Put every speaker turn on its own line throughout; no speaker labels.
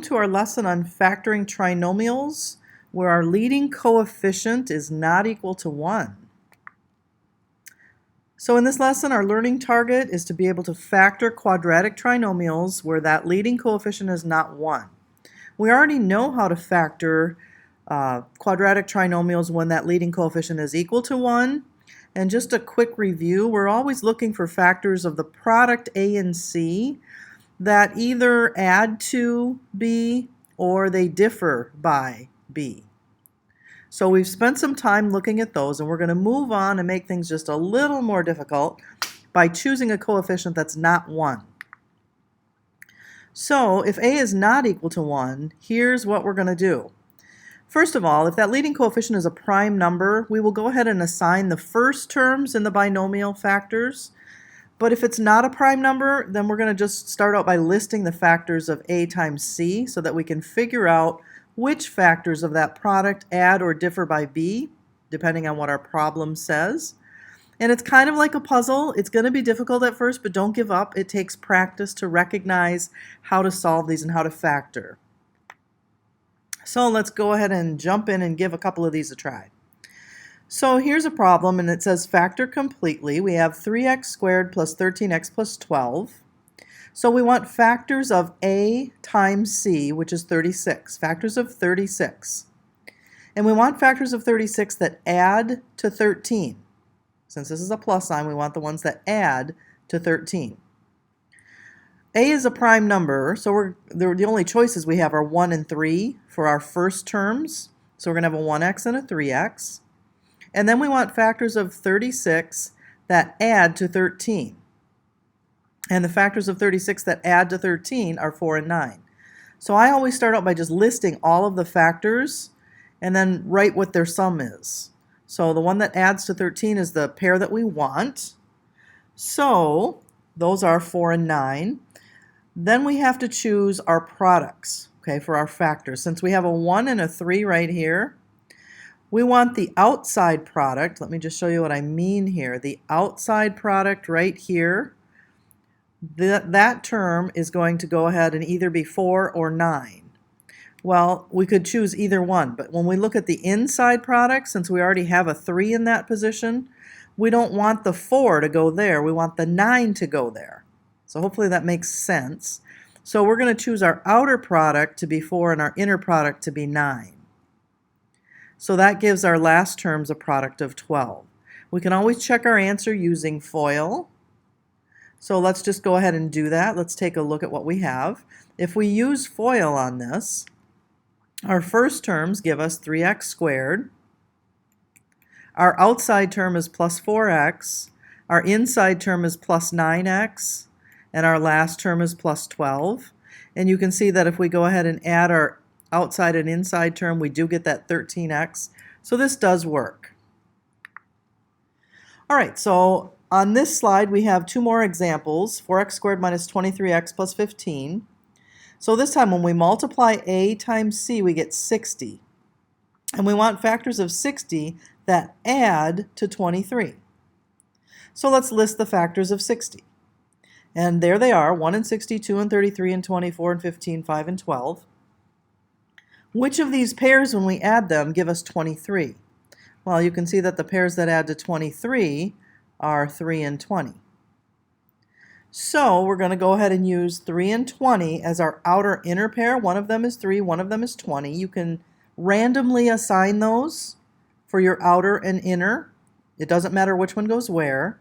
To our lesson on factoring trinomials, where our leading coefficient is not equal to 1. So in this lesson, our learning target is to be able to factor quadratic trinomials where that leading coefficient is not 1. We already know how to factor quadratic trinomials when that leading coefficient is equal to 1. And just a quick review, we're always looking for factors of the product A and C that either add to B or they differ by B. So we've spent some time looking at those, and we're going to move on and make things just a little more difficult by choosing a coefficient that's not 1. So if A is not equal to 1, here's what we're going to do. First of all, if that leading coefficient is a prime number, we will go ahead and assign the first terms in the binomial factors. But if it's not a prime number, then we're going to just start out by listing the factors of A times C so that we can figure out which factors of that product add or differ by B, depending on what our problem says. And it's kind of like a puzzle. It's going to be difficult at first, but don't give up. It takes practice to recognize how to solve these and how to factor. So let's go ahead and jump in and give a couple of these a try. So here's a problem, and it says factor completely. We have 3x squared plus 13x plus 12. So we want factors of A times C, which is 36. Factors of 36. And we want factors of 36 that add to 13. Since this is a plus sign, we want the ones that add to 13. A is a prime number, so the only choices we have are 1 and 3 for our first terms. So we're going to have a 1x and a 3x. And then we want factors of 36 that add to 13. And the factors of 36 that add to 13 are 4 and 9. So I always start out by just listing all of the factors and then write what their sum is. So the one that adds to 13 is the pair that we want. So those are 4 and 9. Then we have to choose our products, okay, for our factors. Since we have a 1 and a 3 right here, we want the outside product. Let me just show you what I mean here. The outside product right here, that term is going to go ahead and either be 4 or 9. Well, we could choose either one, but when we look at the inside product, since we already have a 3 in that position, we don't want the 4 to go there. We want the 9 to go there. So hopefully that makes sense. So we're going to choose our outer product to be 4 and our inner product to be 9. So that gives our last terms a product of 12. We can always check our answer using FOIL. So let's just go ahead and do that. Let's take a look at what we have. If we use FOIL on this, our first terms give us 3x squared. Our outside term is plus 4x. Our inside term is plus 9x. And our last term is plus 12. And you can see that if we go ahead and add our outside and inside term, we do get that 13x. So this does work. All right, so on this slide we have two more examples, 4x squared minus 23x plus 15. So this time when we multiply A times C, we get 60. And we want factors of 60 that add to 23. So let's list the factors of 60. And there they are, 1 and 60, 2 and 33, and 24 and 15, 5 and 12. Which of these pairs, when we add them, give us 23? Well, you can see that the pairs that add to 23 are 3 and 20. So we're going to go ahead and use 3 and 20 as our outer inner pair. One of them is 3, one of them is 20. You can randomly assign those for your outer and inner. It doesn't matter which one goes where,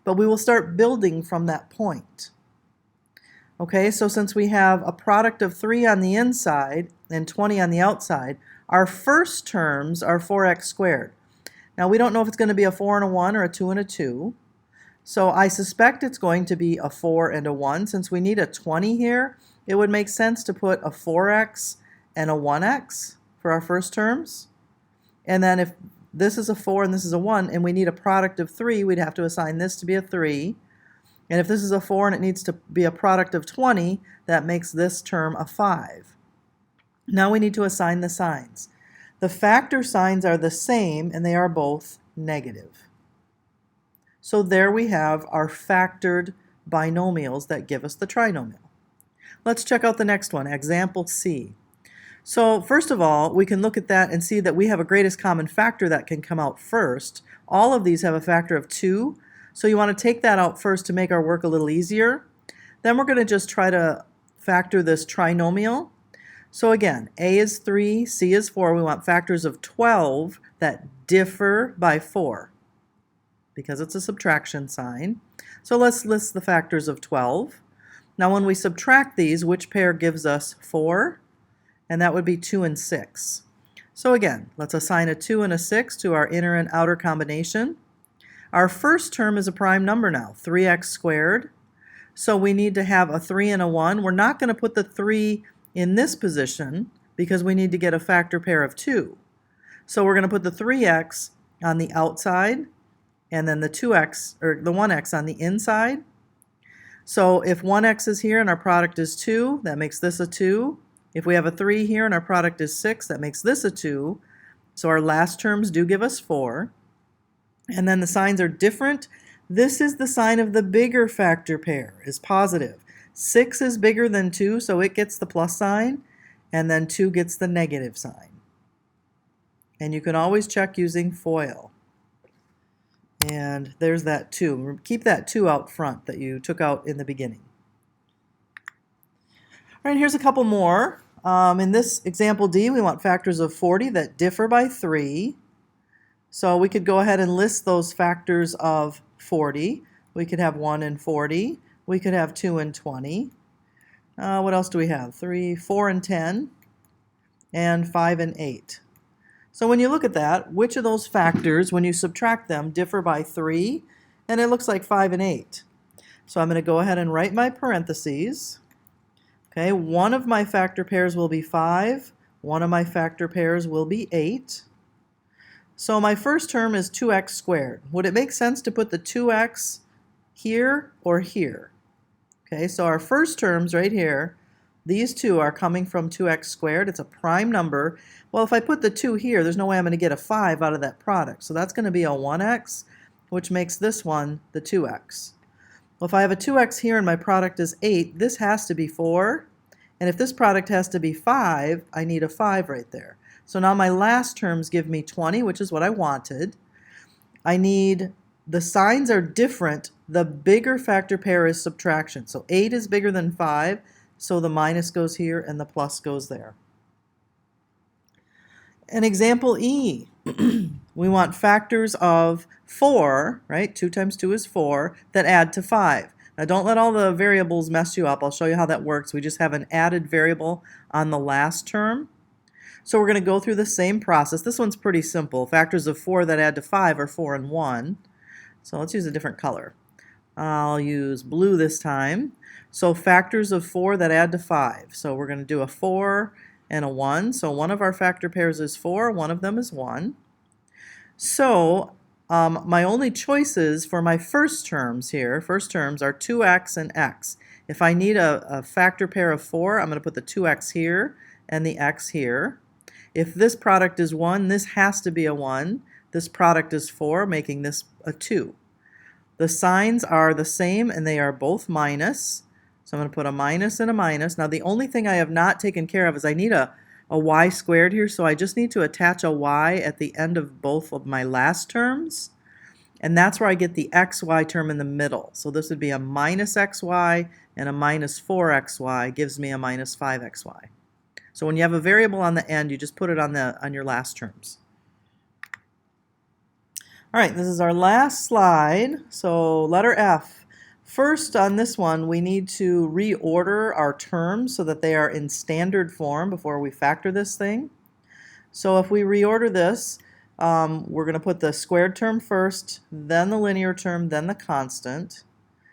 but we will start building from that point. Okay, so since we have a product of 3 on the inside and 20 on the outside, our first terms are 4x squared. Now we don't know if it's going to be a 4 and a 1 or a 2 and a 2. So I suspect it's going to be a 4 and a 1. Since we need a 20 here, it would make sense to put a 4x and a 1x for our first terms. And then if this is a 4 and this is a 1 and we need a product of 3, we'd have to assign this to be a 3. And if this is a 4 and it needs to be a product of 20, that makes this term a 5. Now we need to assign the signs. The factor signs are the same and they are both negative. So there we have our factored binomials that give us the trinomial. Let's check out the next one, example C. So first of all, we can look at that and see that we have a greatest common factor that can come out first. All of these have a factor of 2, so you want to take that out first to make our work a little easier. Then we're going to just try to factor this trinomial. So again, A is 3, C is 4. We want factors of 12 that differ by 4 because it's a subtraction sign. So let's list the factors of 12. Now when we subtract these, which pair gives us 4? And that would be 2 and 6. So again, let's assign a 2 and a 6 to our inner and outer combination. Our first term is a prime number now, 3x squared. So we need to have a 3 and a 1. We're not going to put the 3 in this position because we need to get a factor pair of 2. So we're going to put the 3x on the outside and then the 2x or the 1x on the inside. So if 1x is here and our product is 2, that makes this a 2. If we have a 3 here and our product is 6, that makes this a 2. So our last terms do give us 4. And then the signs are different. This is the sign of the bigger factor pair, is positive. 6 is bigger than 2, so it gets the plus sign, and then 2 gets the negative sign. And you can always check using FOIL. And there's that 2. Keep that 2 out front that you took out in the beginning. All right, here's a couple more. In this example D, we want factors of 40 that differ by 3. So we could go ahead and list those factors of 40. We could have 1 and 40. We could have 2 and 20. What else do we have? 3, 4 and 10, and 5 and 8. So when you look at that, which of those factors, when you subtract them, differ by 3? And it looks like 5 and 8. So I'm going to go ahead and write my parentheses. Okay, one of my factor pairs will be 5. One of my factor pairs will be 8. So my first term is 2x squared. Would it make sense to put the 2x here or here? Okay, so our first terms right here, these two are coming from 2x squared. It's a prime number. Well, if I put the 2 here, there's no way I'm going to get a 5 out of that product. So that's going to be a 1x, which makes this one the 2x. Well, if I have a 2x here and my product is 8, this has to be 4. And if this product has to be 5, I need a 5 right there. So now my last terms give me 20, which is what I wanted. I need, the signs are different. The bigger factor pair is subtraction. So 8 is bigger than 5, so the minus goes here and the plus goes there. An example E, we want factors of 4, right? 2 times 2 is 4, that add to 5. Now don't let all the variables mess you up. I'll show you how that works. We just have an added variable on the last term. So we're going to go through the same process. This one's pretty simple. Factors of 4 that add to 5 are 4 and 1. So let's use a different color. I'll use blue this time. So factors of 4 that add to 5. So we're going to do a 4 and a 1. So one of our factor pairs is 4, one of them is 1. So my only choices for my first terms here, first terms are 2x and x. If I need a factor pair of 4, I'm going to put the 2x here and the x here. If this product is 1, this has to be a 1. This product is 4, making this a 2. The signs are the same and they are both minus. So I'm going to put a minus and a minus. Now the only thing I have not taken care of is I need a y squared here, so I just need to attach a y at the end of both of my last terms. And that's where I get the xy term in the middle. So this would be a minus xy and a minus 4xy gives me a minus 5xy. So when you have a variable on the end, you just put it on your last terms. All right, this is our last slide. So letter F. First on this one, we need to reorder our terms so that they are in standard form before we factor this thing. So if we reorder this, we're going to put the squared term first, then the linear term, then the constant.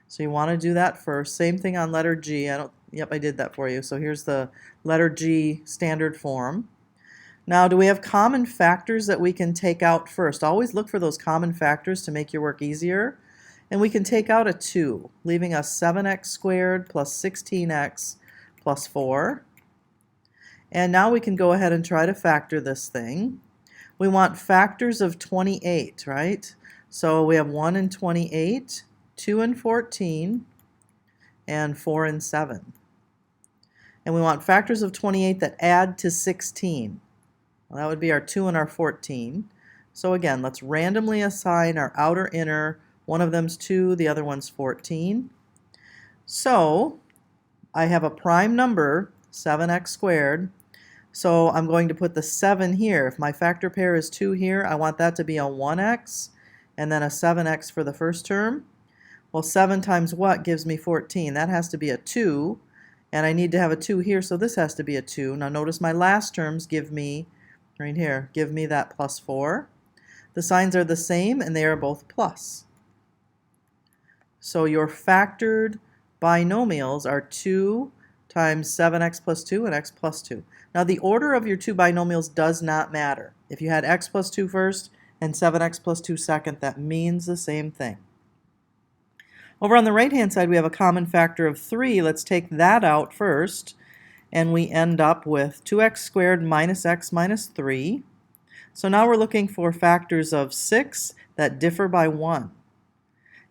So you want to do that first. Same thing on letter G. Yep, I did that for you. So here's the letter G standard form. Now, do we have common factors that we can take out first? Always look for those common factors to make your work easier. And we can take out a 2, leaving us 7x squared plus 16x plus 4. And now we can go ahead and try to factor this thing. We want factors of 28, right? So we have 1 and 28, 2 and 14, and 4 and 7. and we want factors of 28 that add to 16. Well, that would be our 2 and our 14. So again, let's randomly assign our outer inner. One of them's 2, the other one's 14. So I have a prime number, 7x squared. So I'm going to put the 7 here. If my factor pair is 2 here, I want that to be a 1x and then a 7x for the first term. Well, 7 times what gives me 14? That has to be a 2, and I need to have a 2 here, so this has to be a 2. Now notice my last terms give me, right here, give me that plus 4. The signs are the same, and they are both plus. So your factored binomials are 2 times 7x plus 2 and x plus 2. Now the order of your two binomials does not matter. If you had x plus 2 first and 7x plus 2 second, that means the same thing. Over on the right-hand side, we have a common factor of 3. Let's take that out first, and we end up with 2x squared minus x minus 3. So now we're looking for factors of 6 that differ by 1.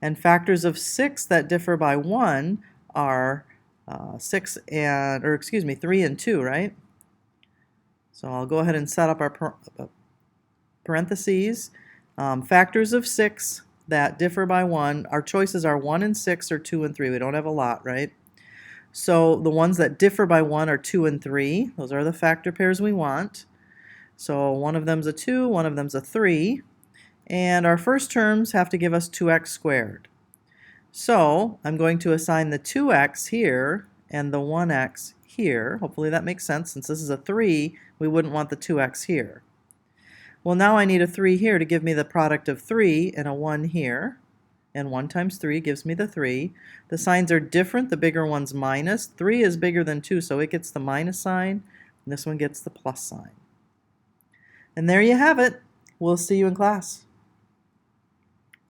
And factors of 6 that differ by 1 are 3 and 2, right? So I'll go ahead and set up our parentheses. Factors of 6 that differ by 1. Our choices are 1 and 6 or 2 and 3. We don't have a lot, right? So the ones that differ by 1 are 2 and 3. Those are the factor pairs we want. So one of them's a 2, one of them's a 3. And our first terms have to give us 2x squared. So I'm going to assign the 2x here and the 1x here. Hopefully that makes sense. Since this is a 3, we wouldn't want the 2x here. Well, now I need a 3 here to give me the product of 3 and a 1 here. And 1 times 3 gives me the 3. The signs are different. The bigger one's minus. 3 is bigger than 2, so it gets the minus sign. And this one gets the plus sign. And there you have it. We'll see you in class.